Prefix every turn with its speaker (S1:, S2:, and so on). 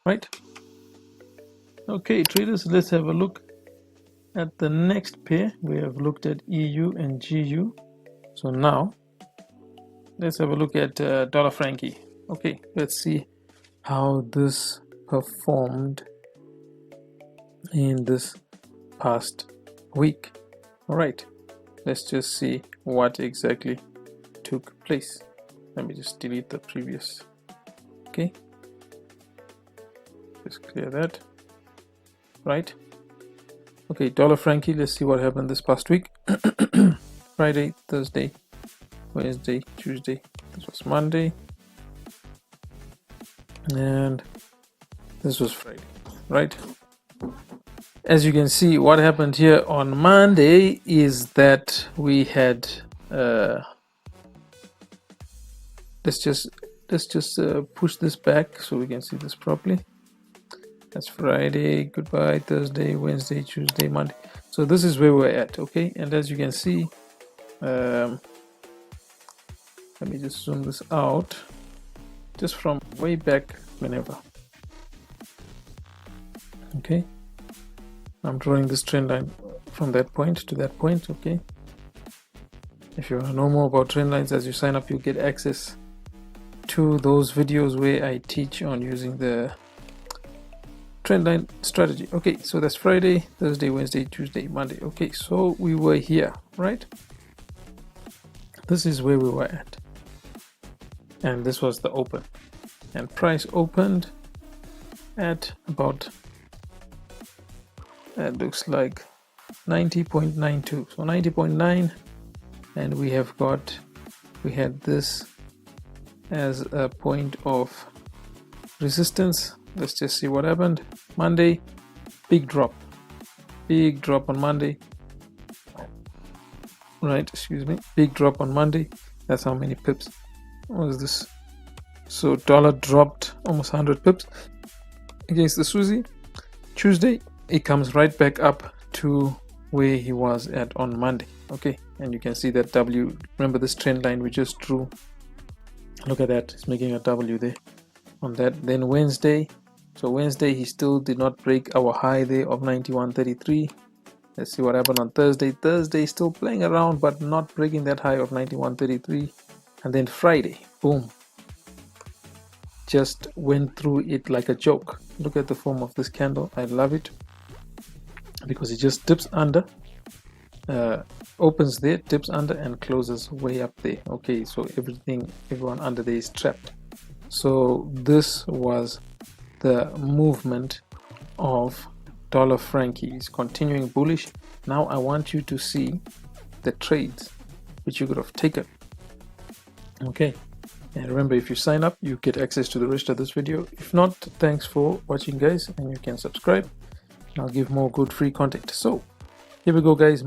S1: right? Okay, traders, let's have a look at the next pair. We have looked at EU and GU. So now let's have a look at dollar frankie. Okay, let's see how this performed in this past week. All right, let's just see what exactly took place. Let me just delete the previous. Okay, just clear that. Right, okay, dollar frankie, let's see what happened this past week. Friday, Thursday, Wednesday, Tuesday, this was Monday, and this was Friday, right? As you can see, what happened here on Monday is that we had let's just push this back so we can see this properly. That's Friday, goodbye, Thursday, Wednesday, Tuesday, Monday. So this is where we're at. Okay, and as you can see, let me just zoom this out just from way back whenever. Okay, I'm drawing this trend line from that point to that point. Okay, if you want to know more about trend lines, as you sign up, you get access to those videos where I teach on using the trend line strategy. Okay, so that's Friday, Thursday, Wednesday, Tuesday, Monday. Okay, so we were here, right? This is where we were at, and this was the open, and price opened at about, it looks like 90.92, so 90.9, and we had this as a point of resistance. Let's just see what happened. Monday, big drop on Monday, right? Excuse me, big drop on Monday. That's how many pips was this? So dollar dropped almost 100 pips against the Susie. Tuesday, it comes right back up to where he was at on Monday. Okay, and you can see that W, remember this trend line we just drew, look at that, it's making a W there on that. Then Wednesday, so Wednesday he still did not break our high there of 91.33. Let's see what happened on Thursday. Thursday still playing around but not breaking that high of 91.33. And then Friday, boom, just went through it like a joke. Look at the form of this candle. I love it because it just dips under, opens there, dips under, and closes way up there. Okay, so everyone under there is trapped. So this was the movement of dollar frankie. Is continuing bullish. Now I want you to see the trades which you could have taken. Okay, and remember, if you sign up, you get access to the rest of this video. If not, thanks for watching, guys, and you can subscribe. I'll give more good free content. So here we go, guys.